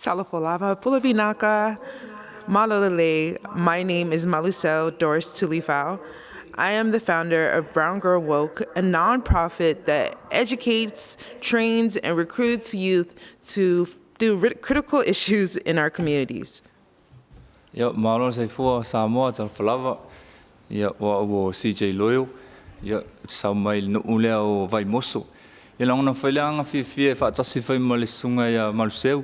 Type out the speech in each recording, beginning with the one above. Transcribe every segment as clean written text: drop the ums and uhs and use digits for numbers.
Salafolava, Pulavinaka, Malolele. My name is Malusel Doris Tulifau. I am the founder of Brown Girl Woke, a nonprofit that educates, trains, and recruits youth to do critical issues in our communities. Ja, malo se for Samoa tal falava. Ja, wa CJ Loyal. Ja, sa mai no ule o vai moso. Ja longa failanga fi fa tasi fai malisunga ya maluseu.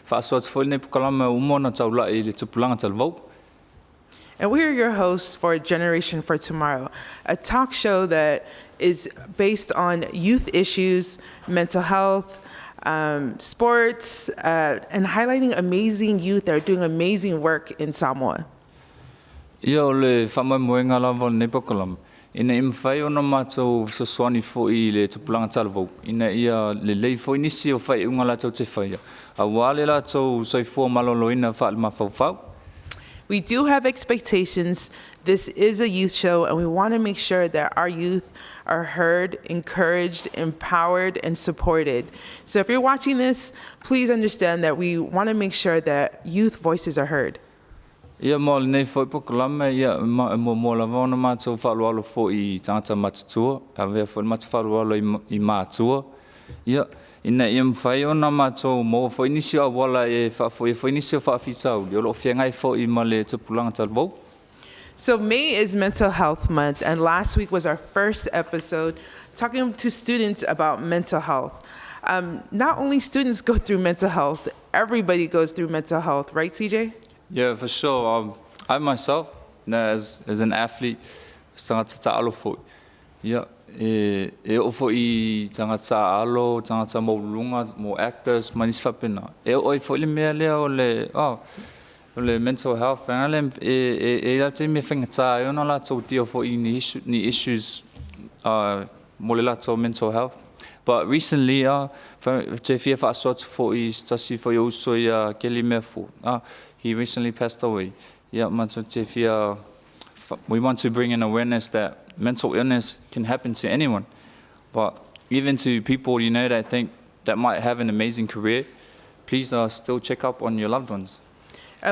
Fa so foi ne pukalama umona taula I le tupulanga tal vau. And we are your hosts for Generation for Tomorrow, a talk show that is based on youth issues, mental health, sports, and highlighting amazing youth that are doing amazing work in Samoa. Ia le whamai moenga lava ne pokalam. Ina imwhai ona mātou so swani fo I le tupulanga talavau. Ina ia le lei fo inisi o whai unga la tau te whaia. A wale la tau soifua maloloina wha ma fau. We do have expectations. This is a youth show, and we want to make sure that our youth are heard, encouraged, empowered, and supported. So if you're watching this, please understand that we want to make sure that youth voices are heard. Ia mo le nei foi pokalama ia mo la vona mātou whalualo fo I tangata matatua. A vea foi matafalualo I mātua. Ia ina ia mwhai ona mātou mo fo inisi o wala fo inisi o whaafitau. Ia lo whiangai fo I ma le tupulanga talvau. So May is Mental Health Month, and last week was our first episode talking to students about mental health. Not only students go through mental health, everybody goes through mental health, right, CJ? Yeah, for sure. I myself, as an athlete, tangata alo fo. Yeah, e ofo I tangata alo, tangata mo lunga, mo actors, manis whapena. E oi fo le mea lea o le mental health. Whangale la te me whangata e ona la tau tia fo I ni issues mo le la tau mental health. But recently, te fia whaasot fo I stasi fo I uso I Kelly Mefo. He recently passed away. Yeah, we want to bring in awareness that mental illness can happen to anyone, but even to people that might have an amazing career, please still check up on your loved ones.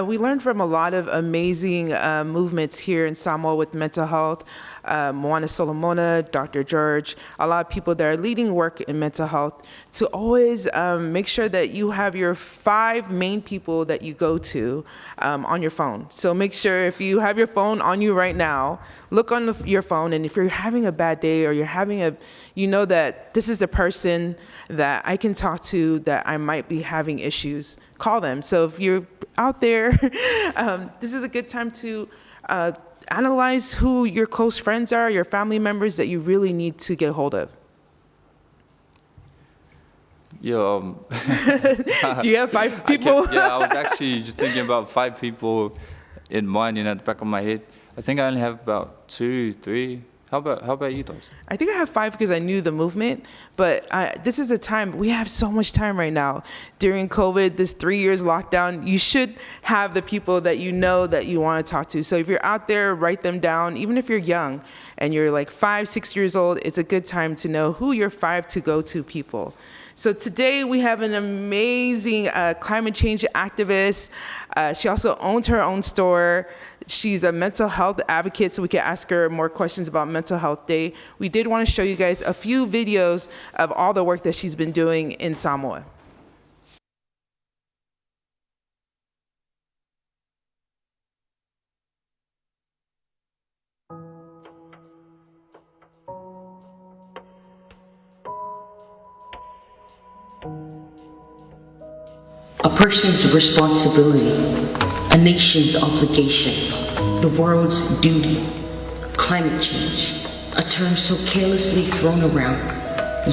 We learned from a lot of amazing movements here in Samoa with mental health. Moana Solomona, Dr. George, a lot of people that are leading work in mental health to always make sure that you have your 5 main people that you go to on your phone. So make sure if you have your phone on you right now, look on your phone, and if you're having a bad day or you know that this is the person that I can talk to that I might be having issues, call them. So if you're out there, this is a good time to analyze who your close friends are, your family members that you really need to get hold of. Yeah. Do you have 5 people? I was actually just thinking about 5 people in mind, at the back of my head. I think I only have about 2, 3. How about you guys? I think I have 5 because I knew the movement, but this is the time. We have so much time right now. During COVID, this 3 years lockdown, you should have the people that you know that you want to talk to. So if you're out there, write them down. Even if you're young and you're like 5, 6 years old, it's a good time to know who your 5 to go to people. So today we have an amazing climate change activist. She also owns her own store. She's a mental health advocate, so we can ask her more questions about Mental Health Day. We did want to show you guys a few videos of all the work that she's been doing in Samoa. A person's responsibility, a nation's obligation, the world's duty, climate change, a term so carelessly thrown around,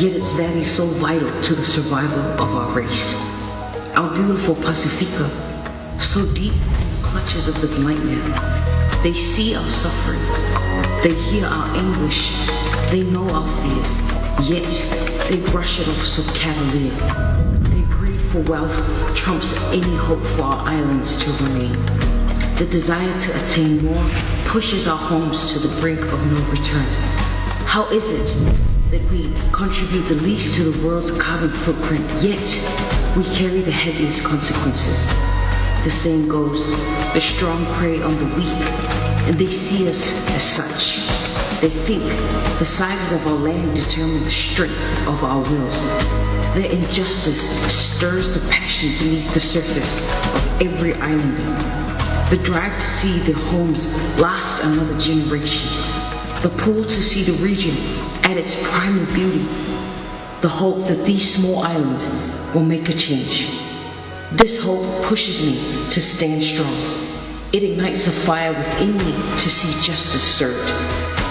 yet its value so vital to the survival of our race. Our beautiful Pacifica, so deep in the clutches of this nightmare. They see our suffering, they hear our anguish, they know our fears, yet they brush it off so cavalier. For wealth trumps any hope for our islands to remain. The desire to attain more pushes our homes to the brink of no return. How is it that we contribute the least to the world's carbon footprint, yet we carry the heaviest consequences. The saying goes, the strong prey on the weak, and they see us as such. They think the sizes of our land determine the strength of our wills. Their injustice stirs the passion beneath the surface of every islander. The drive to see their homes last another generation. The pull to see the region at its primal beauty. The hope that these small islands will make a change. This hope pushes me to stand strong. It ignites a fire within me to see justice served.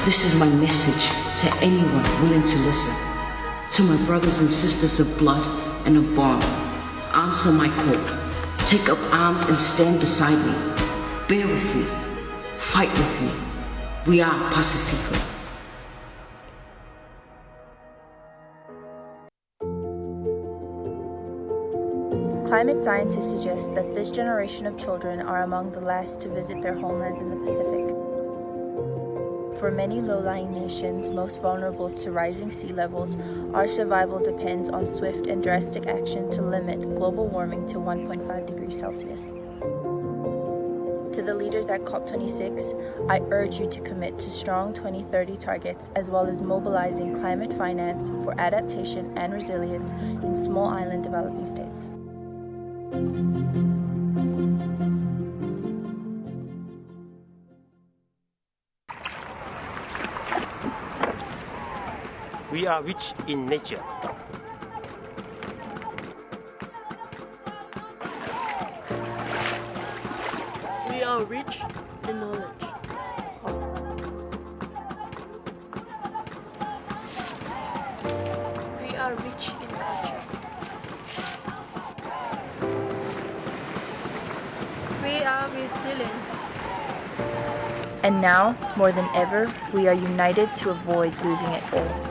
This is my message to anyone willing to listen. To my brothers and sisters of blood and of bond, answer my call. Take up arms and stand beside me. Bear with me. Fight with me. We are Pacifico. Climate scientists suggest that this generation of children are among the last to visit their homelands in the Pacific. For many low-lying nations most vulnerable to rising sea levels, our survival depends on swift and drastic action to limit global warming to 1.5 degrees Celsius. To the leaders at COP26, I urge you to commit to strong 2030 targets as well as mobilizing climate finance for adaptation and resilience in small island developing states. We are rich in nature. We are rich in knowledge. We are rich in culture. We are resilient. And now, more than ever, we are united to avoid losing it all.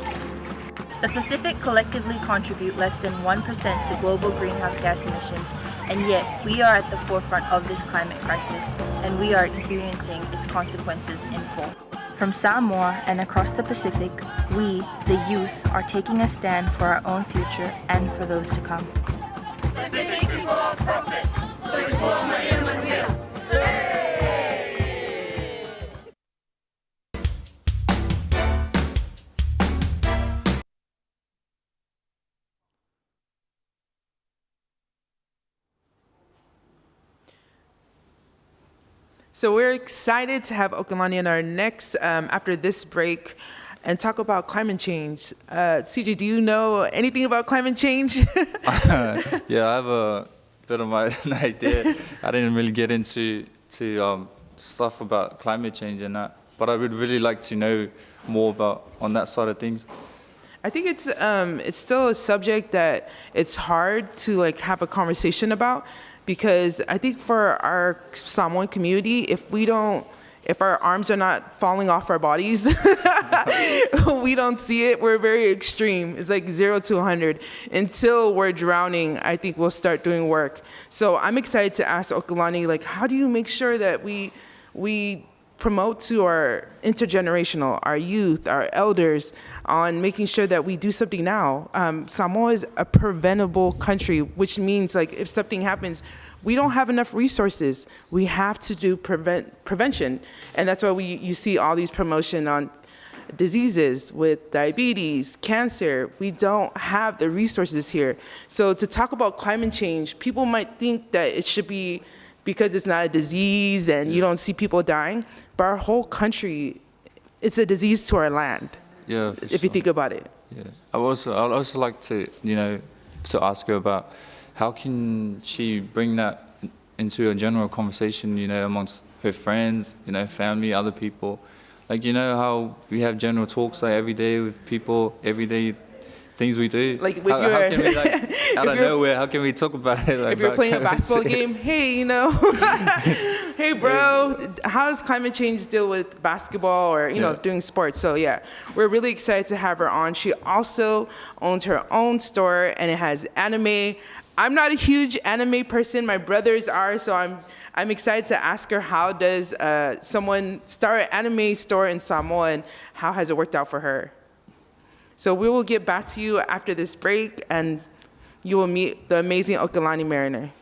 The Pacific collectively contribute less than 1% to global greenhouse gas emissions, and yet we are at the forefront of this climate crisis, and we are experiencing its consequences in full. From Samoa and across the Pacific, we, the youth, are taking a stand for our own future and for those to come. Pacific before profits, so before Maria Manuel. So we're excited to have Okalani in our next, after this break, and talk about climate change. CJ, do you know anything about climate change? Yeah, I have a bit of an idea. I didn't really get into stuff about climate change and that, but I would really like to know more about on that side of things. I think it's still a subject that it's hard to like have a conversation about, because I think for our Samoan community, if our arms are not falling off our bodies, we don't see it. We're very extreme. It's like 0 to 100. Until we're drowning, I think we'll start doing work. So I'm excited to ask Okalani, like, how do you make sure that we promote to our intergenerational, our youth, our elders, on making sure that we do something now? Samoa is a preventable country, which means like if something happens, we don't have enough resources. We have to do prevention. And that's why you see all these promotion on diseases with diabetes, cancer. We don't have the resources here. So to talk about climate change, people might think that it should be because it's not a disease and you don't see people dying, but our whole country, it's a disease to our land. Yeah, if you think about it. Yeah, I'd also like to, to ask her about how can she bring that into a general conversation, amongst her friends, family, other people. Like, how we have general talks like every day with people, everyday things we do. Like with how can we, out of nowhere, how can we talk about it? Like, if you're playing a basketball game, hey, hey, bro, how does climate change deal with basketball or, doing sports? So, yeah, we're really excited to have her on. She also owns her own store, and it has anime. I'm not a huge anime person. My brothers are, so I'm excited to ask her, how does someone start an anime store in Samoa, and how has it worked out for her? So we will get back to you after this break, and you will meet the amazing Okalani Mariner.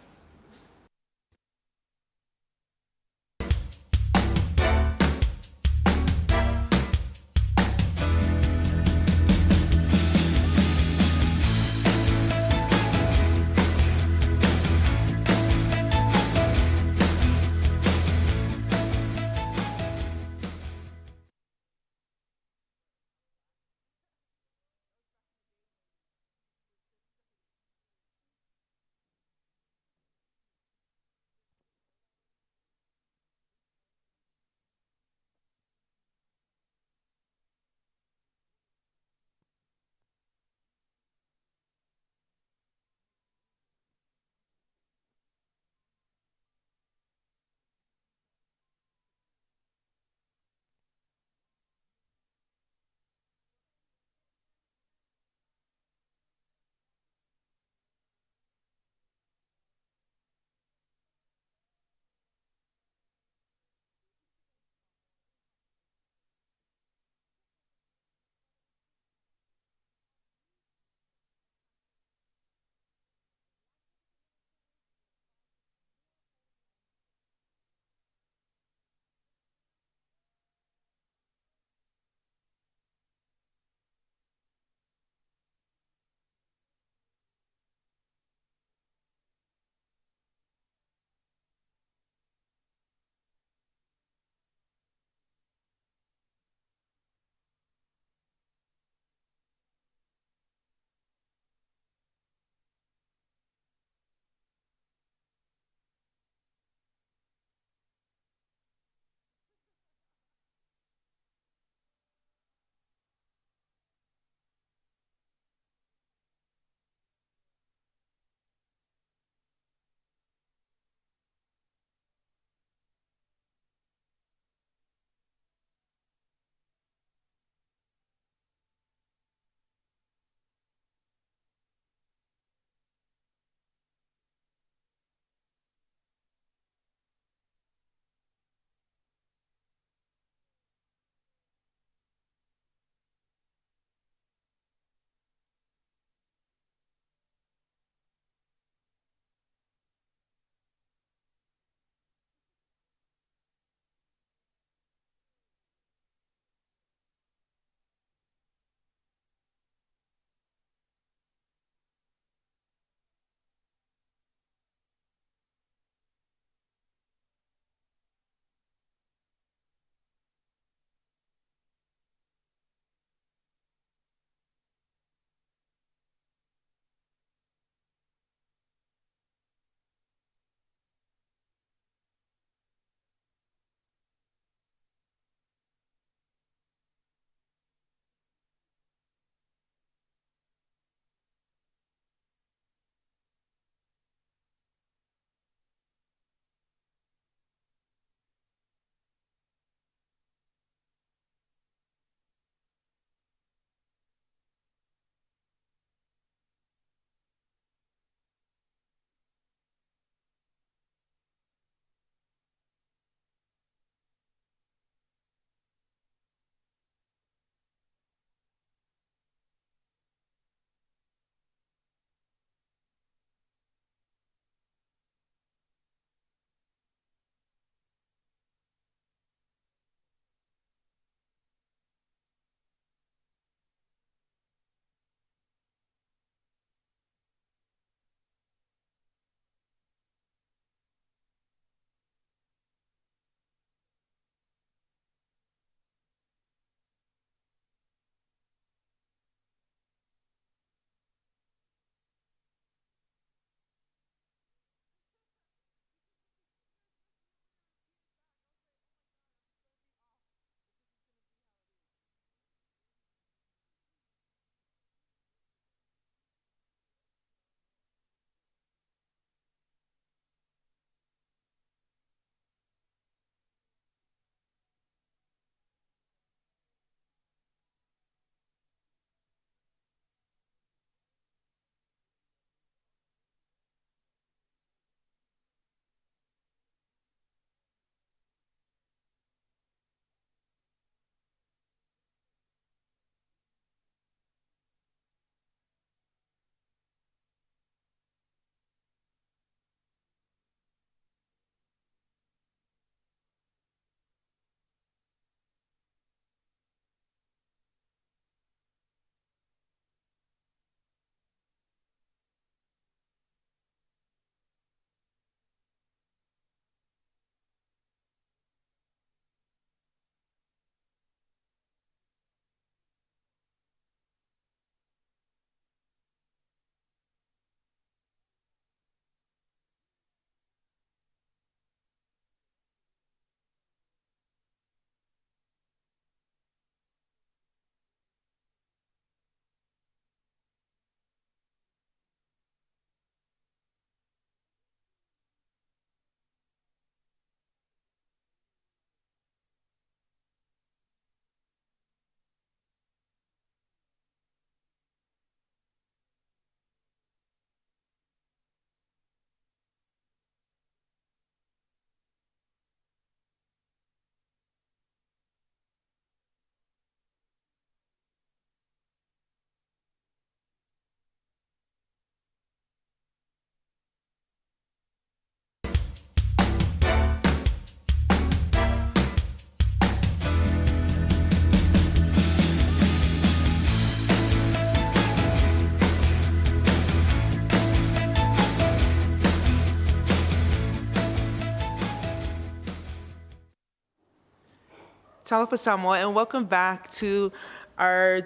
Talofa Samoa, and welcome back to our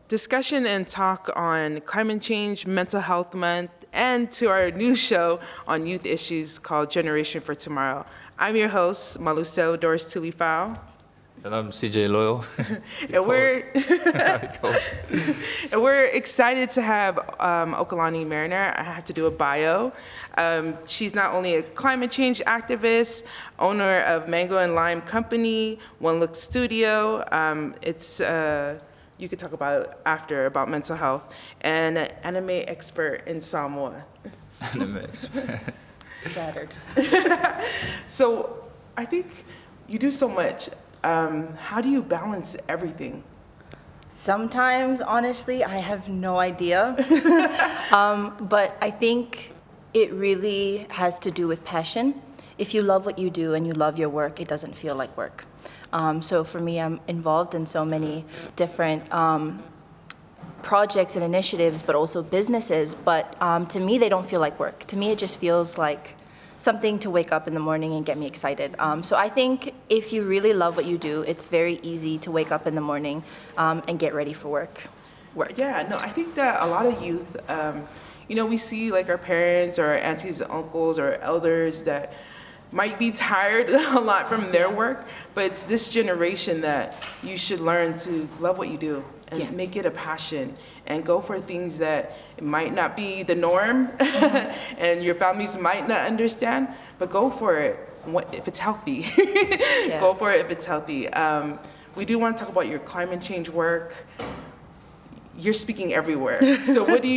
discussion and talk on climate change, mental health month, and to our new show on youth issues called Generation for Tomorrow. I'm your host, Maluso Doris Tulifau. And I'm CJ Loyal. And we're excited to have Okalani Mariner. I have to do a bio. She's not only a climate change activist, owner of Mango and Lime Company, One Look Studio. You could talk about after about mental health, and an anime expert in Samoa. Anime expert. Flattered. So I think you do so much. How do you balance everything? Sometimes, honestly, I have no idea. But I think it really has to do with passion. If you love what you do and you love your work, it doesn't feel like work. So for me, I'm involved in so many different projects and initiatives, but also businesses. But to me, they don't feel like work. To me, it just feels like something to wake up in the morning and get me excited. So I think if you really love what you do, it's very easy to wake up in the morning and get ready for work. Yeah, no, I think that a lot of youth, we see like our parents or our aunties and uncles or elders that might be tired a lot from their work, but it's this generation that you should learn to love what you do and Yes. make it a passion and go for things that might not be the norm and your families might not understand, but go for it if it's healthy. Go for it if it's healthy. We do want to talk about your climate change work. You're speaking everywhere. So what do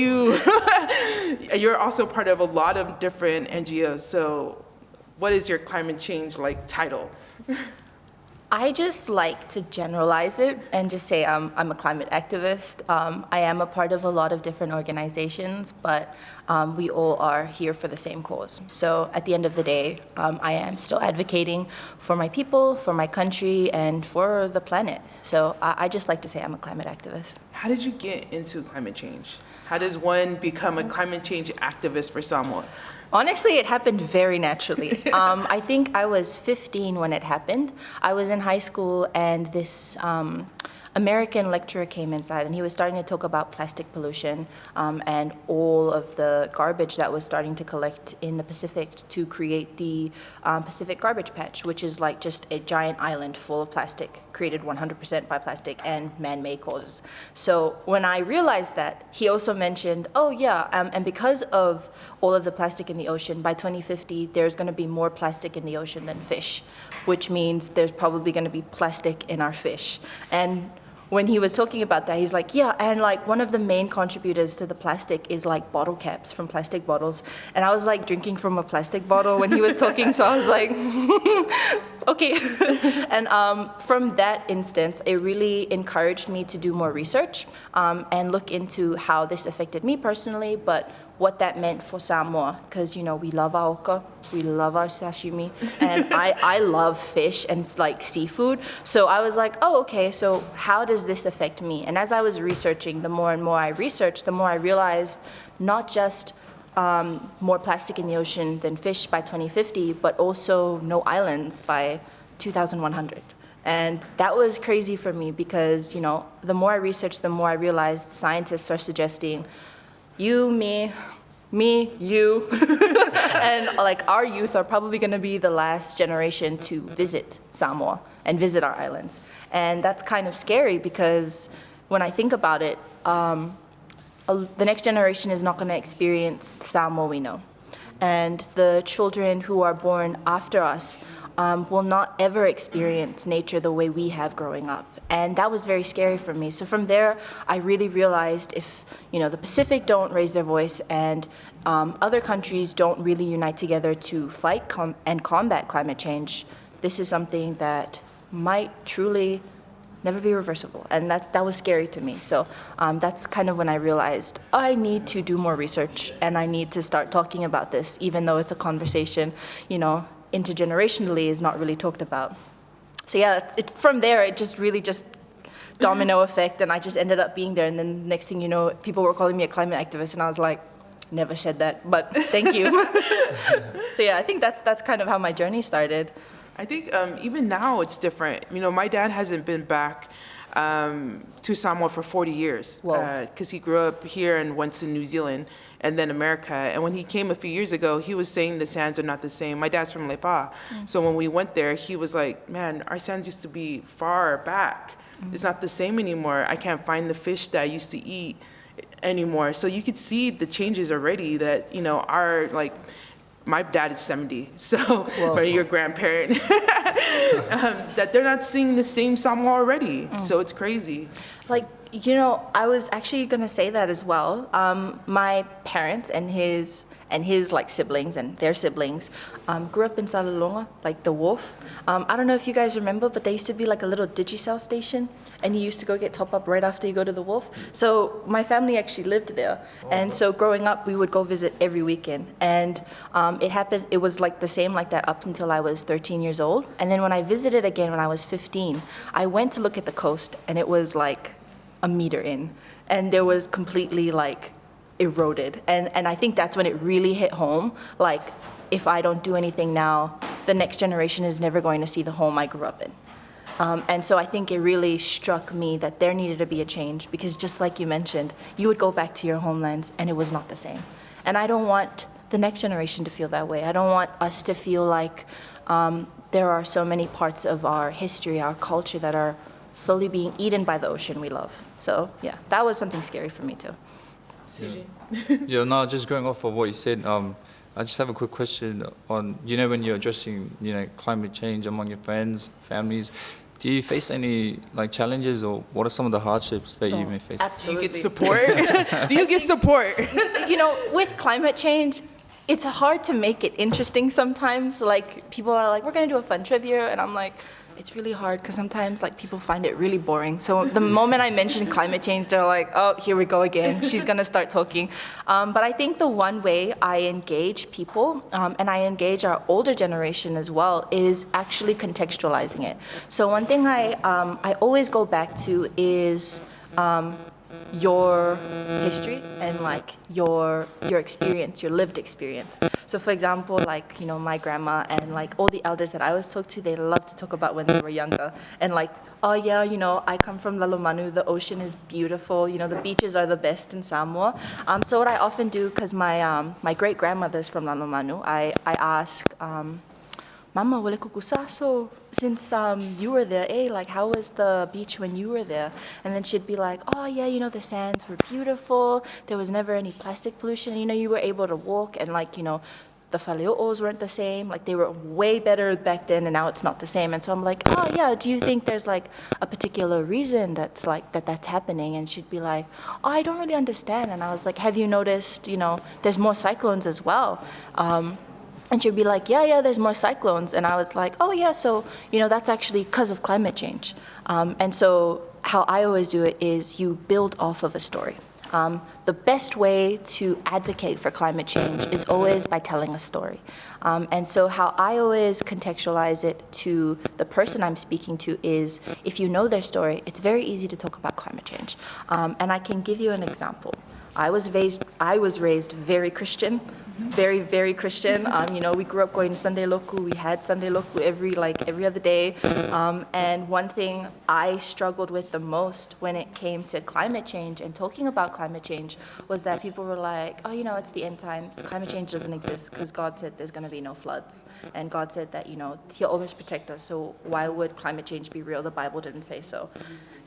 you're also part of a lot of different NGOs. So what is your climate change title? I just like to generalize it and just say I'm a climate activist. I am a part of a lot of different organizations, but we all are here for the same cause. So at the end of the day, I am still advocating for my people, for my country, and for the planet. So I just like to say I'm a climate activist. How did you get into climate change? How does one become a climate change activist for Samoa? Honestly, it happened very naturally. I think I was 15 when it happened. I was in high school, and this American lecturer came inside, and he was starting to talk about plastic pollution and all of the garbage that was starting to collect in the Pacific to create the Pacific Garbage Patch, which is like just a giant island full of plastic, created 100% by plastic and man-made causes. So when I realized that, he also mentioned, and because of all of the plastic in the ocean, by 2050, there's going to be more plastic in the ocean than fish, which means there's probably going to be plastic in our fish. And when he was talking about that, he's like, and one of the main contributors to the plastic is bottle caps from plastic bottles. And I was drinking from a plastic bottle when he was talking, so I was like, okay. And from that instance, it really encouraged me to do more research and look into how this affected me personally, but what that meant for Samoa, because we love our oka, we love our sashimi, and I love fish and seafood. So I was like, okay, so how does this affect me? And as I was researching, the more and more I researched, the more I realized not just more plastic in the ocean than fish by 2050, but also no islands by 2100. And that was crazy for me because, the more I researched, the more I realized scientists are suggesting you, me, you, and our youth are probably going to be the last generation to visit Samoa and visit our islands. And that's kind of scary because when I think about it, the next generation is not going to experience the Samoa we know. And the children who are born after us will not ever experience nature the way we have growing up. And that was very scary for me. So from there, I really realized if the Pacific don't raise their voice and other countries don't really unite together to fight and combat climate change, this is something that might truly never be reversible. And that was scary to me. So that's kind of when I realized I need to do more research and I need to start talking about this, even though it's a conversation, intergenerationally is not really talked about. So from there, it just really domino effect, and I just ended up being there. And then next thing you know, people were calling me a climate activist, and I was like, never said that, but thank you. So I think that's kind of how my journey started. I think even now it's different. You know, my dad hasn't been back to Samoa for 40 years because he grew up here and went to New Zealand and then America. And when he came a few years ago, he was saying the sands are not the same. My dad's from Lepa. So when we went there, he was like, man, our sands used to be far back. It's not the same anymore. I can't find the fish that I used to eat anymore. So you could see the changes already that, you know, our, like, my dad is 70, so, or your grandparent, that they're not seeing the same Samoa already. So it's crazy. Like, you know, I was actually gonna say that as well. My parents and his like siblings and their siblings grew up in Salalonga, like the Wharf. I don't know if you guys remember, but there used to be like a little Digicel station, and you used to go get top up right after you go to the Wharf. So my family actually lived there, and so growing up, we would go visit every weekend. And it was like the same like that up until I was 13 years old. And then when I visited again when I was 15, I went to look at the coast, and it was like a meter in, and there was completely like eroded. And I think that's when it really hit home. Like, if I don't do anything now, the next generation is never going to see the home I grew up in. And so I think it really struck me that there needed to be a change, because just like you mentioned, you would go back to your homelands and it was not the same. And I don't want the next generation to feel that way. I don't want us to feel like there are so many parts of our history, our culture, that are slowly being eaten by the ocean we love. So yeah, that was something scary for me too. Yeah, no, just going off of what you said, I just have a quick question on, you know, when you're addressing, you know, climate change among your friends, families, do you face any like challenges, or what are some of the hardships that you may face? Absolutely. Do you get support? Do you get support? You know, with climate change, it's hard to make it interesting sometimes. Like, people are like, we're gonna do a fun trivia, and I'm like, it's really hard because sometimes like people find it really boring. So the moment I mention climate change, they're like, oh, here we go again. She's gonna start talking. But I think the one way I engage people, and I engage our older generation as well, is actually contextualizing it. So one thing I always go back to is your history and like your experience, your lived experience. So for example, like, you know, my grandma and like all the elders that I always talk to, they love to talk about when they were younger, and like, oh yeah, you know, I come from Lalomanu, the ocean is beautiful, you know, the beaches are the best in Samoa. So what I often do, because my great grandmother's from Lalomanu, I ask, Mama, wale kukusa, so since you were there, like, how was the beach when you were there? And then she'd be like, oh yeah, you know, the sands were beautiful, there was never any plastic pollution, you know, you were able to walk, and like, you know, the faleo'os weren't the same, like they were way better back then and now it's not the same. And so I'm like, oh yeah, do you think there's like a particular reason that's like that's happening? And she'd be like, oh, I don't really understand. And I was like, have you noticed, you know, there's more cyclones as well? And she'd be like, yeah, there's more cyclones. And I was like, oh yeah, so, you know, that's actually because of climate change. And so how I always do it is you build off of a story. The best way to advocate for climate change is always by telling a story. And so how I always contextualize it to the person I'm speaking to is, if you know their story, it's very easy to talk about climate change. And I can give you an example. I was raised very Christian, very, very Christian. You know, we grew up going to Sunday Loku. We had Sunday Loku every other day. And one thing I struggled with the most when it came to climate change and talking about climate change was that people were like, oh, you know, it's the end times. Climate change doesn't exist because God said there's going to be no floods. And God said that, you know, He'll always protect us. So why would climate change be real? The Bible didn't say so.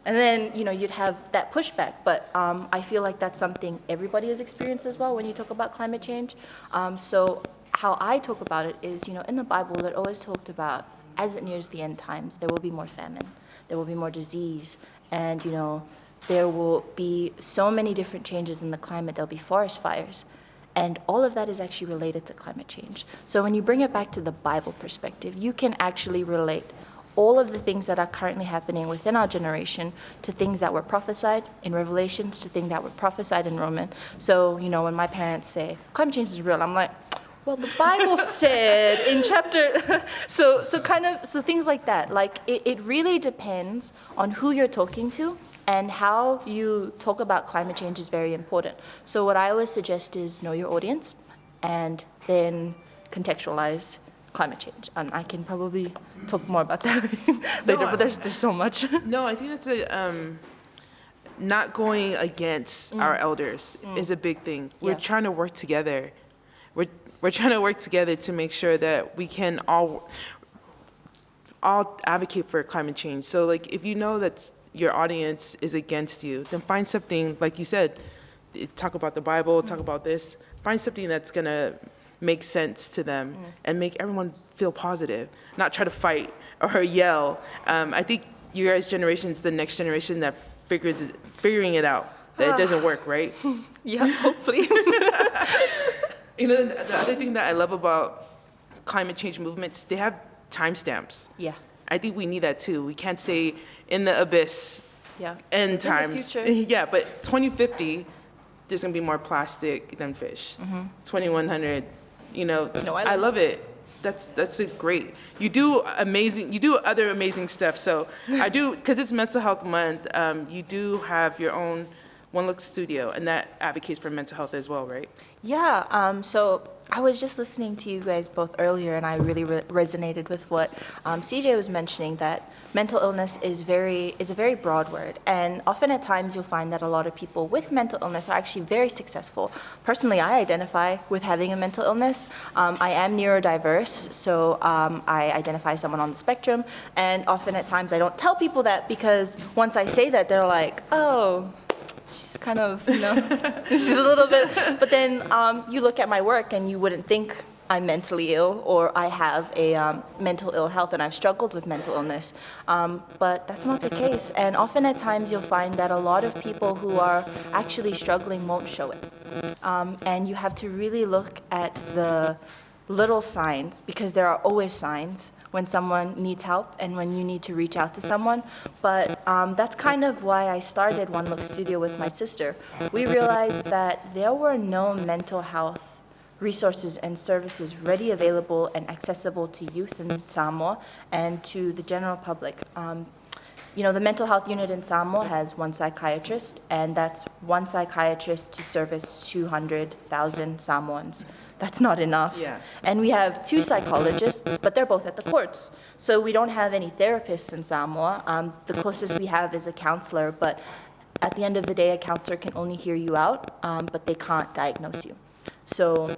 And then, you know, you'd have that pushback. But I feel like that's something everybody has experienced as well when you talk about climate change. So how I talk about it is, you know, in the Bible, it always talked about, as it nears the end times, there will be more famine, there will be more disease, and, you know, there will be so many different changes in the climate. There'll be forest fires. And all of that is actually related to climate change. So when you bring it back to the Bible perspective, you can actually relate all of the things that are currently happening within our generation to things that were prophesied in Revelations, to things that were prophesied in Romans. So, you know, when my parents say, climate change is real, I'm like, well, the Bible said in chapter, so things like that. Like, it really depends on who you're talking to, and how you talk about climate change is very important. So what I always suggest is know your audience, and then contextualize climate change. And I can probably talk more about that later, but there's so much. No, I think that's not going against our elders is a big thing. We're Yeah. trying to work together. We're trying to work together to make sure that we can all advocate for climate change. So like if you know that your audience is against you, then find something, like you said, talk about the Bible, talk about this, find something that's gonna make sense to them and make everyone feel positive, not try to fight or yell. I think your guys' generation is the next generation that figuring it out, that it doesn't work, right? Yeah, hopefully. You know, the other thing that I love about climate change movements, they have timestamps. Yeah. I think we need that too. We can't say in the abyss, Yeah. end In the times. future. Yeah, but 2050, there's gonna be more plastic than fish. 2100, you know, No I islands. love it. That's a great. You do other amazing stuff. So I do, because it's Mental Health Month, you do have your own One Look Studio, and that advocates for mental health as well, right? Yeah, so I was just listening to you guys both earlier, and I really resonated with what CJ was mentioning, that mental illness is a very broad word. And often at times you'll find that a lot of people with mental illness are actually very successful. Personally, I identify with having a mental illness. I am neurodiverse, so I identify as someone on the spectrum. And often at times I don't tell people that, because once I say that, they're like, oh, she's kind of, you know, she's a little bit, but then you look at my work and you wouldn't think I'm mentally ill or I have a mental ill health and I've struggled with mental illness. But that's not the case. And often at times you'll find that a lot of people who are actually struggling won't show it. And you have to really look at the little signs, because there are always signs when someone needs help and when you need to reach out to someone. But that's kind of why I started One Look Studio with my sister. We realized that there were no mental health resources and services ready, available, and accessible to youth in Samoa and to the general public. You know, the mental health unit in Samoa has one psychiatrist, and that's one psychiatrist to service 200,000 Samoans. That's not enough. Yeah. And we have two psychologists, but they're both at the courts. So we don't have any therapists in Samoa. The closest we have is a counselor, but at the end of the day, a counselor can only hear you out, but they can't diagnose you. So,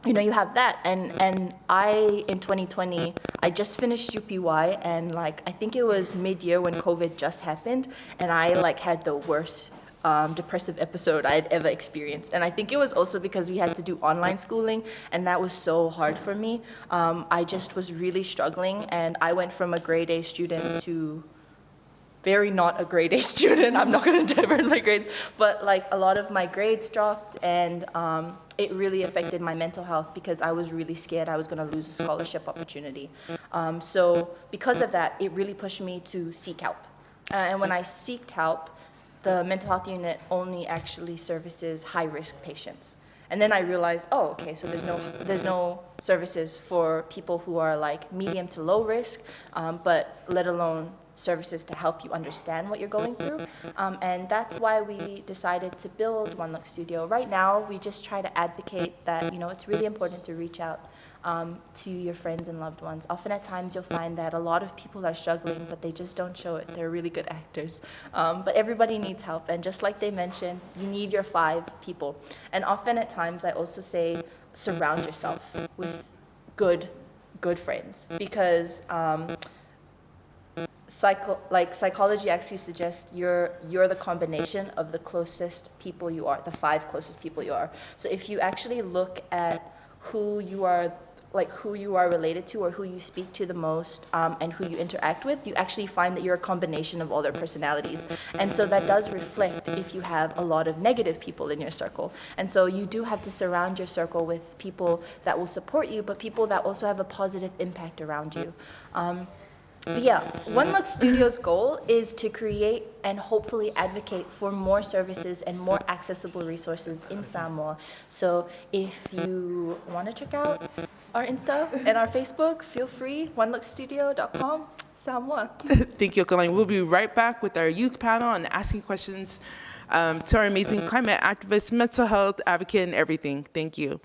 you know, you have that. And I, in 2020, I just finished UPY, and like, I think it was mid-year when COVID just happened, and I like had the worst depressive episode I had ever experienced. And I think it was also because we had to do online schooling, and that was so hard for me. I just was really struggling, and I went from a grade A student to very not a grade A student. I'm not going to diverge my grades, but like a lot of my grades dropped, and it really affected my mental health because I was really scared I was going to lose a scholarship opportunity. So because of that, it really pushed me to seek help. And when I seeked help, the mental health unit only actually services high-risk patients. And then I realized, oh, okay, so there's no services for people who are like medium to low risk, but let alone services to help you understand what you're going through. And that's why we decided to build One Look Studio. Right now, we just try to advocate that, you know, it's really important to reach out to your friends and loved ones. Often at times you'll find that a lot of people are struggling, but they just don't show it. They're really good actors. But everybody needs help. And just like they mentioned, you need your 5 people. And often at times I also say, surround yourself with good friends, because psychology actually suggests you're the combination of the closest people you are, the 5 closest people you are. So if you actually look at who you are related to, or who you speak to the most, and who you interact with, you actually find that you're a combination of all their personalities. And so that does reflect if you have a lot of negative people in your circle. And so you do have to surround your circle with people that will support you, but people that also have a positive impact around you. But yeah, One Look Studio's goal is to create and hopefully advocate for more services and more accessible resources in Samoa. So if you want to check out our Insta and our Facebook, feel free, onelookstudio.com, Samoa. Thank you, Kalani. We'll be right back with our youth panel and asking questions to our amazing climate activists, mental health advocate, and everything. Thank you.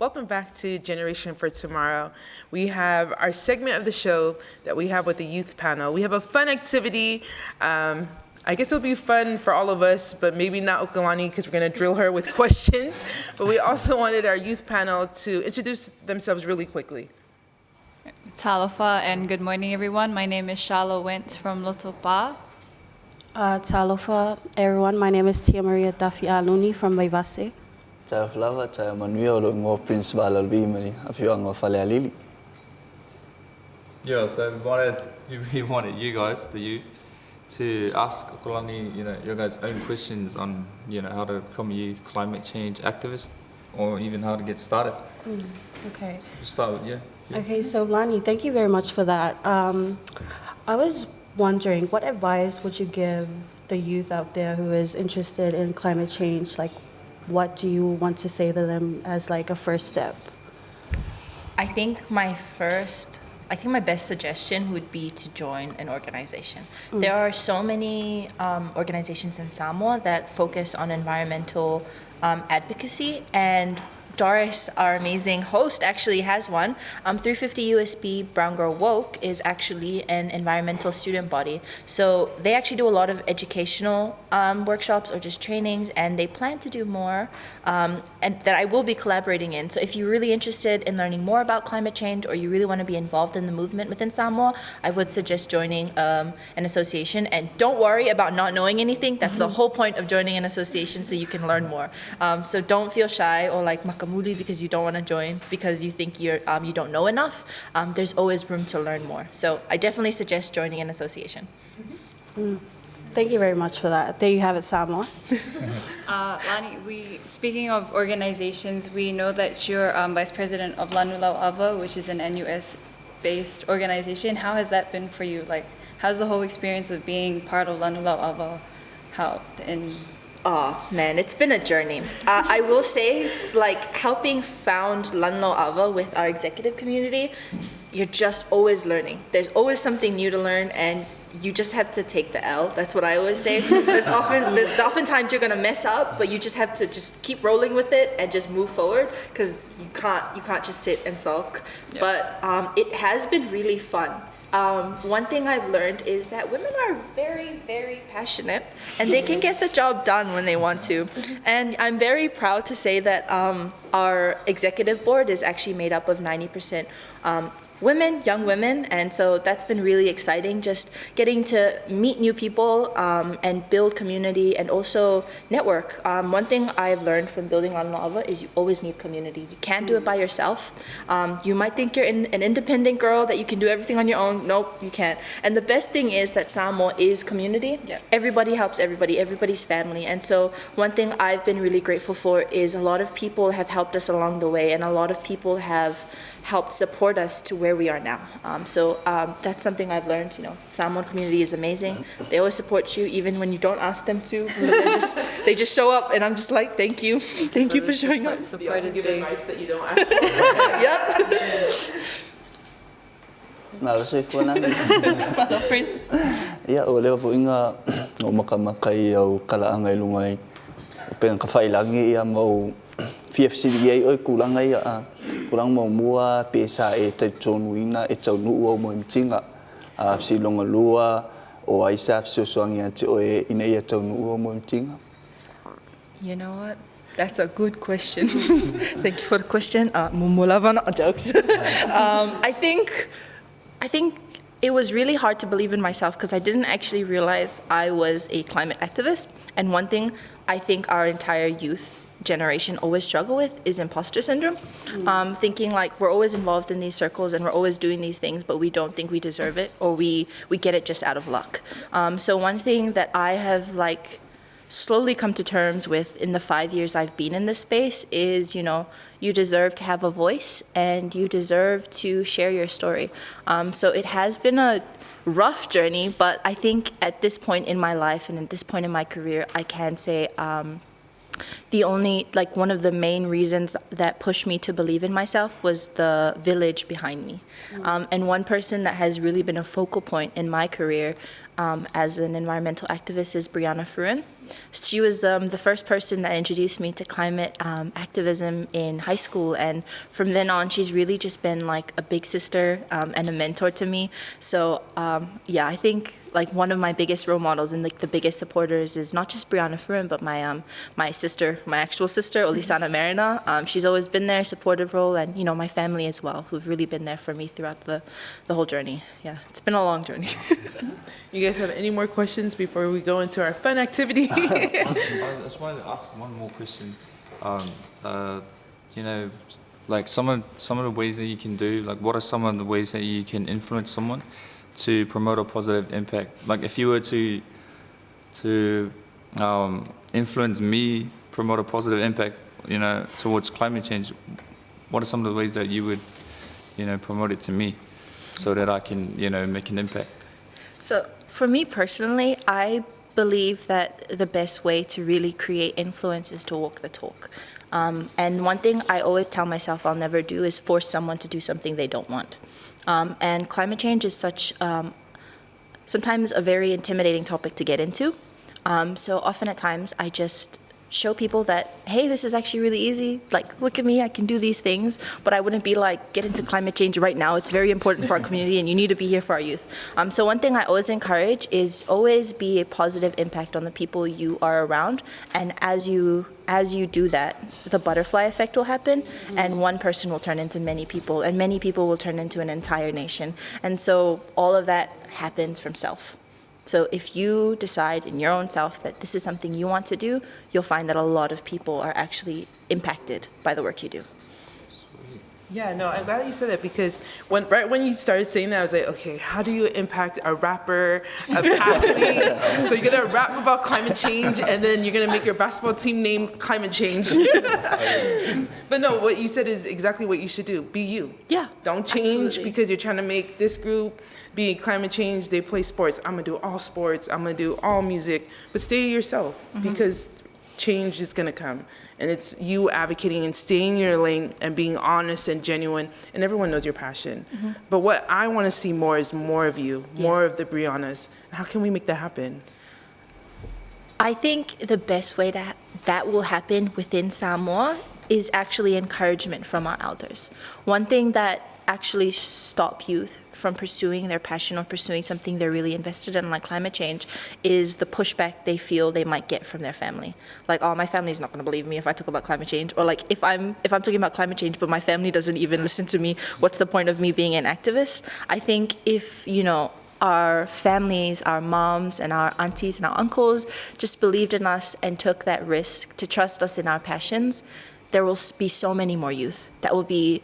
Welcome back to Generation for Tomorrow. We have our segment of the show that we have with the youth panel. We have a fun activity. I guess it'll be fun for all of us, but maybe not Okalani because we're going to drill her with questions. But we also wanted our youth panel to introduce themselves really quickly. Talofa, and good morning, everyone. My name is Shala Wentz from Lotopa. Talofa, everyone. My name is Tia Maria Dafi Aluni from Vaivase. Talofa, Tia Manuel Ngo Prince Valalbimani, Afiango Falealili. Yeah, so we wanted you guys, the youth, to ask Okolani, your guys' own questions on, how to become a youth climate change activist, or even how to get started. Okay. So start with, yeah. Okay, so Lani, thank you very much for that. I was wondering, what advice would you give the youth out there who is interested in climate change? Like, what do you want to say to them as like a first step? I think my best suggestion would be to join an organization. There are so many organizations in Samoa that focus on environmental advocacy, and Doris, our amazing host, actually has one. 350 USB Brown Girl Woke is actually an environmental student body. So they actually do a lot of educational workshops or just trainings, and they plan to do more, and that I will be collaborating in. So if you're really interested in learning more about climate change, or you really want to be involved in the movement within Samoa, I would suggest joining an association. And don't worry about not knowing anything. That's the whole point of joining an association, so you can learn more. So don't feel shy or like because you don't want to join because you think you don't know enough. There's always room to learn more. So I definitely suggest joining an association. Thank you very much for that. There you have it, Samoa. Lani, speaking of organizations, we know that you're Vice President of Lanu Lau'awa, which is an NUS-based organization. How has that been for you? Like, how's the whole experience of being part of Lanu Lau'awa helped in? Oh man, it's been a journey. I will say, like, helping found Lanu Lau'awa with our executive community, you're just always learning. There's always something new to learn, and you just have to take the L. That's what I always say. Oftentimes you're gonna mess up, but you just have to just keep rolling with it and just move forward, because you can't just sit and sulk. Yeah. But it has been really fun. One thing I've learned is that women are very, very passionate, and they can get the job done when they want to. And I'm very proud to say that our executive board is actually made up of 90% women, young women, and so that's been really exciting, just getting to meet new people and build community and also network. One thing I've learned from building Lanu Lau'awa is you always need community. You can't do it by yourself. You might think you're an independent girl, that you can do everything on your own. Nope, you can't. And the best thing is that Samoa is community. Yeah. Everybody helps everybody, everybody's family. And so one thing I've been really grateful for is a lot of people have helped us along the way, and a lot of people have helped support us to where we are now. So that's something I've learned. Samoan community is amazing. They always support you even when you don't ask them to. But they just show up, and I'm just like, thank you. Thank you for showing up. You also give advice that you don't ask for. Yep. Nalo sa ipuan namin. Follow Prince. Ia, o lewa po inga o makamakay au kalaangay lumay. Pengang kafailangi ia mau FFCDA oi kulangai kurang mau mua pesa e te tonuina e tau nuu au mo mtinga si longa lua o aisa so soangi ati o e ina ia tau nuu au mo mtinga. You know what? That's a good question. Thank you for the question. Mumulavana jokes. I think it was really hard to believe in myself because I didn't actually realize I was a climate activist. And one thing I think our entire youth generation always struggle with is imposter syndrome. Thinking like we're always involved in these circles and we're always doing these things, but we don't think we deserve it, or we get it just out of luck. So one thing that I have slowly come to terms with in the 5 years I've been in this space is, you deserve to have a voice and you deserve to share your story. So it has been a rough journey, but I think at this point in my life and at this point in my career, I can say one of the main reasons that pushed me to believe in myself was the village behind me. And one person that has really been a focal point in my career as an environmental activist is Brianna Fruin. She was the first person that introduced me to climate activism in high school, and from then on, she's really just been like a big sister and a mentor to me. So yeah, I think like one of my biggest role models and like the biggest supporters is not just Brianna Fruin, but my sister, my actual sister, Olisana Marina. She's always been there, supportive role, and you know my family as well, who've really been there for me throughout the whole journey. Yeah, it's been a long journey. You guys have any more questions before we go into our fun activity? I just wanted to ask one more question. You know, like some of the ways that you can do, like what are some of the ways that you can influence someone to promote a positive impact? Like if you were to influence me, promote a positive impact, you know, towards climate change, what are some of the ways that you would, you know, promote it to me so that I can, you know, make an impact? So for me personally, I believe that the best way to really create influence is to walk the talk. And one thing I always tell myself I'll never do is force someone to do something they don't want. And climate change is such sometimes a very intimidating topic to get into. So often at times I just show people that, hey, this is actually really easy. Like, look at me, I can do these things. But I wouldn't be like, get into climate change right now. It's very important for our community and you need to be here for our youth. So one thing I always encourage is always be a positive impact on the people you are around. And as you do that, the butterfly effect will happen, and one person will turn into many people, and many people will turn into an entire nation. And so all of that happens from self. So if you decide in your own self that this is something you want to do, you'll find that a lot of people are actually impacted by the work you do. Yeah, no, I'm glad you said that, because right when you started saying that, I was like, okay, how do you impact a rapper, an athlete? So you're gonna rap about climate change, and then you're gonna make your basketball team name Climate Change. But no, what you said is exactly what you should do. Be you. Yeah. Don't change absolutely. because you're trying to make this group be climate change. They play sports. I'm gonna do all sports. I'm gonna do all music. But stay yourself, because change is gonna come. And it's you advocating and staying in your lane and being honest and genuine, and everyone knows your passion. But what I want to see more is more of you, more of the Briannas. How can we make that happen? I think the best way that will happen within Samoa is actually encouragement from our elders. One thing that actually stop youth from pursuing their passion or pursuing something they're really invested in, like climate change, is the pushback they feel they might get from their family. Like, oh, my family's not going to believe me if I talk about climate change. Or like, if I'm talking about climate change, but my family doesn't even listen to me, what's the point of me being an activist? I think if, you know, our families, our moms and our aunties and our uncles just believed in us and took that risk to trust us in our passions, there will be so many more youth that will be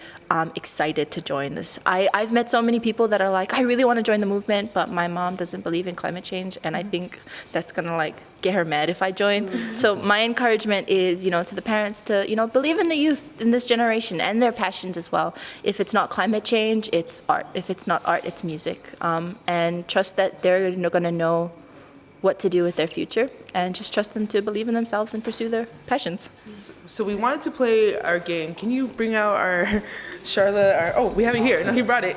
excited to join this. I've met so many people that are like, I really want to join the movement, but my mom doesn't believe in climate change, and I think that's gonna like get her mad if I join. So my encouragement is, you know, to the parents to, you know, believe in the youth in this generation and their passions as well. If it's not climate change, it's art. If it's not art, it's music. And trust that they're gonna know what to do with their future, and just trust them to believe in themselves and pursue their passions. So we wanted to play our game. Can you bring out our Charlotte? Oh, we have it here. No, he brought it.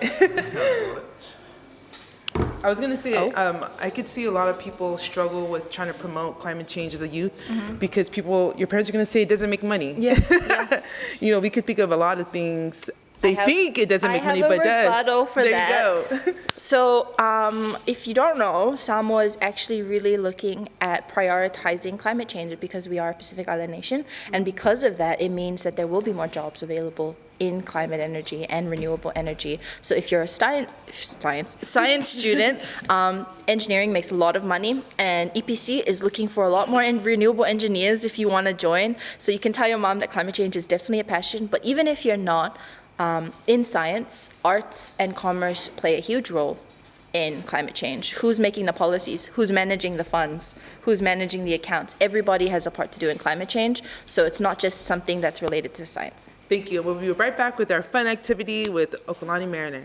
I was gonna say, I could see a lot of people struggle with trying to promote climate change as a youth, because your parents are gonna say it doesn't make money. Yeah. You know, we could think of a lot of things. They think it doesn't make money, but it does. I have a rebuttal for there that. You go. So, if you don't know, Samoa is actually really looking at prioritizing climate change because we are a Pacific Island nation, and because of that, it means that there will be more jobs available in climate energy and renewable energy. So if you're a science student, engineering makes a lot of money, and EPC is looking for a lot more renewable engineers if you want to join. So you can tell your mom that climate change is definitely a passion, but even if you're not, in science, arts and commerce play a huge role in climate change. Who's making the policies? Who's managing the funds? Who's managing the accounts? Everybody has a part to do in climate change, so it's not just something that's related to science. Thank you. We'll be right back with our fun activity with Okalani Mariner.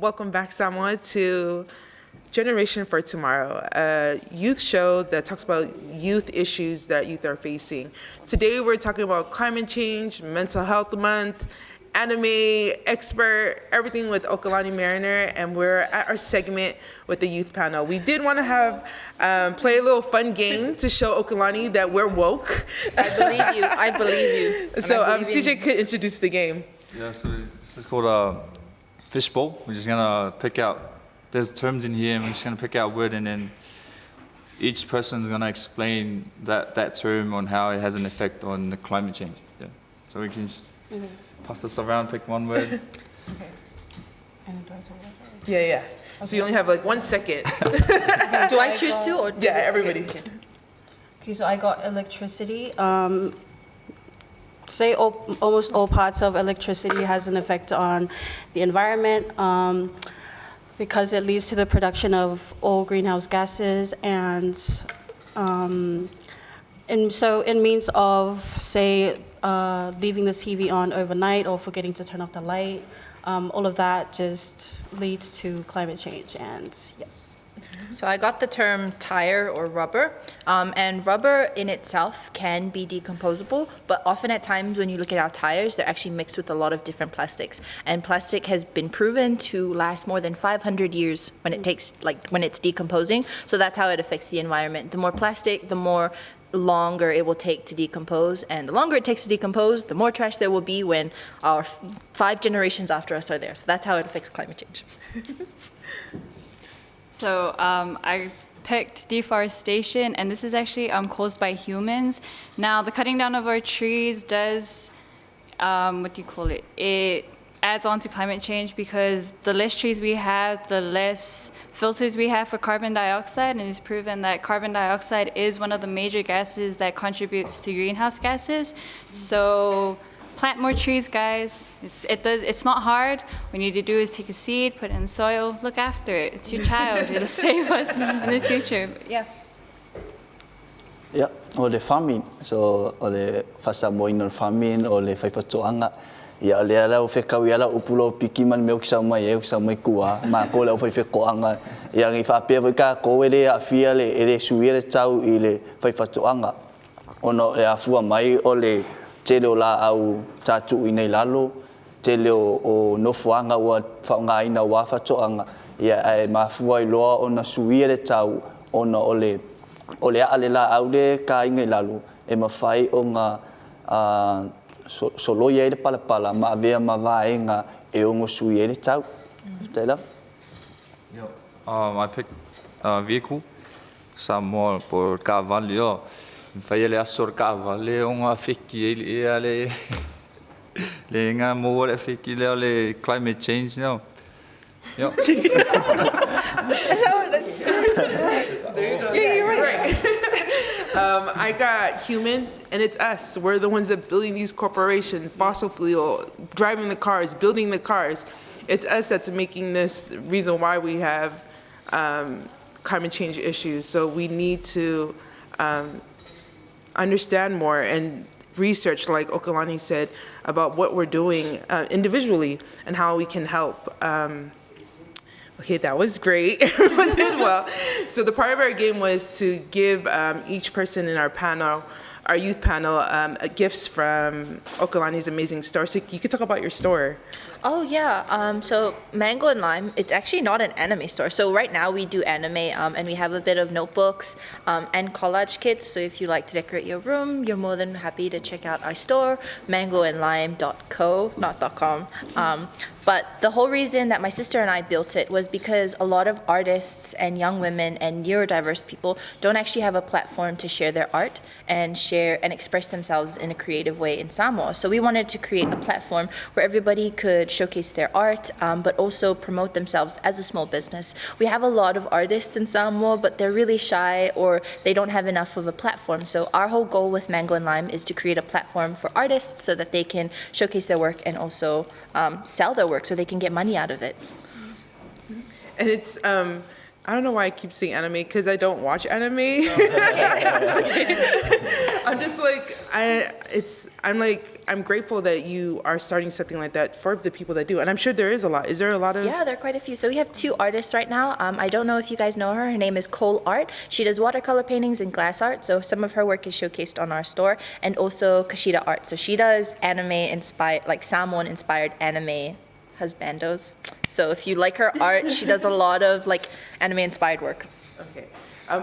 welcome back, Samoa, to Generation for Tomorrow, a youth show that talks about youth issues that youth are facing. Today, we're talking about climate change, mental health month, anime expert, everything with Okalani Mariner, and we're at our segment with the youth panel. We did want to have play a little fun game to show Okalani that we're woke. I believe you. I believe you. And So I believe in CJ could introduce the game. Yeah, so this is called fishbowl. We're just gonna pick out, there's terms in here, and we're just gonna pick out a word, and then each person's gonna explain that term on how it has an effect on the climate change. Yeah. So we can just pass this around, pick one word. Yeah. So you only have like 1 second. Do I choose to, or Yeah, everybody. Okay, so I got electricity. Say almost all parts of electricity has an effect on the environment because it leads to the production of all greenhouse gases and so in means of, say, leaving the TV on overnight or forgetting to turn off the light, all of that just leads to climate change, and yes. So I got the term tire or rubber, and rubber in itself can be decomposable, but often at times when you look at our tires, they're actually mixed with a lot of different plastics. And plastic has been proven to last more than 500 years when it takes, when it's decomposing. So that's how it affects the environment. The more plastic, the more longer it will take to decompose, and the longer it takes to decompose, the more trash there will be when our 5 generations after us are there. So that's how it affects climate change. So I picked deforestation, and this is actually caused by humans. Now, the cutting down of our trees does, it adds on to climate change, because the less trees we have, the less filters we have for carbon dioxide, and it's proven that carbon dioxide is one of the major gases that contributes to greenhouse gases. So plant more trees, guys. It's not hard. What you need to do is take a seed, put it in soil, look after it. It's your child. It'll save us in the future. But yeah. Yeah, o le farming. So o le fasamoina farming o le faifatoanga. Ia le ala o fekau ia la upulo piki man meu kisa mai kua ma ko la faifekoanga. Ia ngi fa pe ka ko ele a fia le ele suia le tau i le faifatoanga. Ono e afua mai o le te leo la au tatu i nei lalo, te leo o nofuanga ua whaungaina ua whatoanga, ia e mafua i loa o na suia le tau, o na o le ale la au le ka ingai lalo, e mawhai o ngā soloia e le palapala, ma avea ma vaenga e o ngo suia le tau. Taylor? I picked vehicle, Samoa por ka vali o. Whai le asor ka vale o ngā whiki e le ngā mua le whiki leo le climate change now. Yo. There you go. Yeah, you're right. I got humans, and it's us. We're the ones that building these corporations, fossil fuel, driving the cars, building the cars. It's us that's making this reason why we have climate change issues. So we need to understand more and research, like Okalani said, about what we're doing individually and how we can help. Okay, that was great. Everyone did well. So the part of our game was to give each person in our panel, our youth panel, gifts from Okalani's amazing store. So you could talk about your store. Oh yeah, so Mango and Lime, it's actually not an anime store. So right now we do anime, and we have a bit of notebooks and collage kits. So if you like to decorate your room, you're more than happy to check out our store, mangoandlime.co, not .com. But the whole reason that my sister and I built it was because a lot of artists and young women and neurodiverse people don't actually have a platform to share their art and share and express themselves in a creative way in Samoa. So we wanted to create a platform where everybody could showcase their art, but also promote themselves as a small business. We have a lot of artists in Samoa, but they're really shy or they don't have enough of a platform. So our whole goal with Mango and Lime is to create a platform for artists so that they can showcase their work and also sell their work so they can get money out of it. And it's I don't know why I keep saying anime, because I don't watch anime. I'm just like, I'm grateful that you are starting something like that for the people that do. And I'm sure there is a lot. Is there a lot of? Yeah, there are quite a few. So we have 2 artists right now. I don't know if you guys know her. Her name is Cole Art. She does watercolor paintings and glass art. So some of her work is showcased on our store. And also Kashida Art. So she does anime-inspired, like Samoan-inspired anime husbandos. So if you like her art, she does a lot of like anime-inspired work. Okay.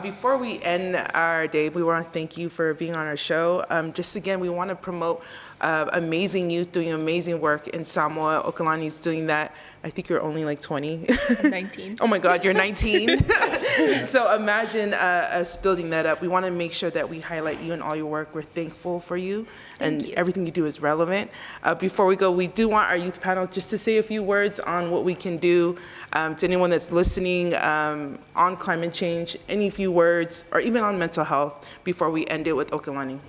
Before we end our day, we want to thank you for being on our show. Just again, we want to promote amazing youth doing amazing work in Samoa. Okalani's doing that. I think you're only like 20. 19. Oh my God, you're 19. So imagine us building that up. We want to make sure that we highlight you and all your work. We're thankful for you, and everything you do is relevant. Before we go, we do want our youth panel just to say a few words on what we can do to anyone that's listening on climate change, any few words, or even on mental health before we end it with Okalani.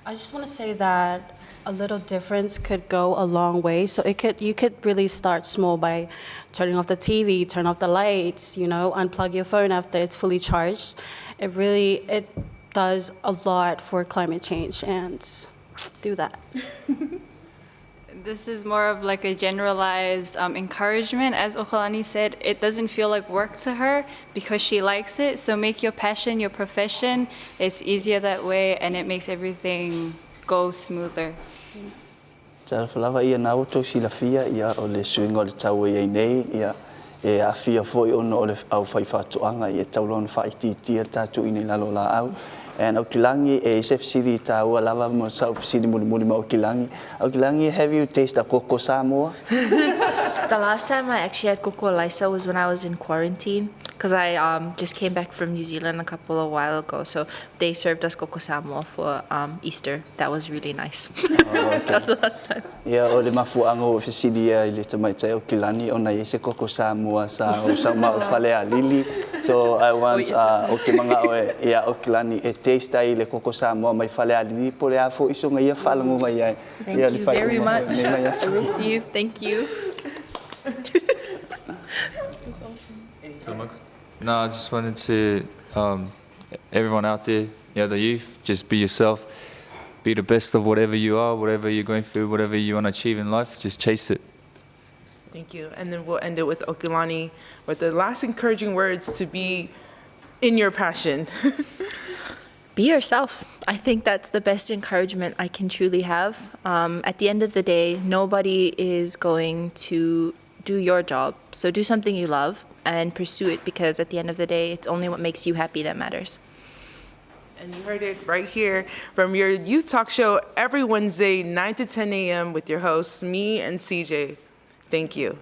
I just want to say that a little difference could go a long way. So you could really start small by turning off the TV, turn off the lights, unplug your phone after it's fully charged. It does a lot for climate change, and do that. This is more of like a generalized encouragement. As Okalani said, it doesn't feel like work to her because she likes it. So make your passion your profession. It's easier that way, and it makes everything go smoother. Tara falawa ia na auto silafia ia o le swinga o le tau ia nei ia e afia foi ona o le au fai fatuanga ia taulon fai titi tatu ina lalo la au. And Okilangi e chef siri tau lava mo sa siri muli mo Okilangi. Okilangi, have you tasted koko Samoa? The last time I actually had koko laisa was when I was in quarantine, because I just came back from New Zealand a while ago. So they served us koko Samoa for Easter. That was really nice. That was the last time. Yeah, o le mafuanga o siri ia le tamai tai Okilani ona i se koko Samoa sa o sa ma fale a lili. So I want Okimanga o ia Okilani e taste ai le koko Samoa mai fale a lili po le afo iso ngai falango mai ai. Thank you very much. I receive. Thank you. No, I just wanted to, everyone out there, the youth, just be yourself. Be the best of whatever you are, whatever you're going through, whatever you want to achieve in life, just chase it. Thank you. And then we'll end it with Okalani with the last encouraging words to be in your passion. Be yourself. I think that's the best encouragement I can truly have. At the end of the day, nobody is going to do your job. So do something you love and pursue it, because at the end of the day, it's only what makes you happy that matters. And you heard it right here from your youth talk show every Wednesday, 9 to 10 a.m. with your hosts, me and CJ. Thank you.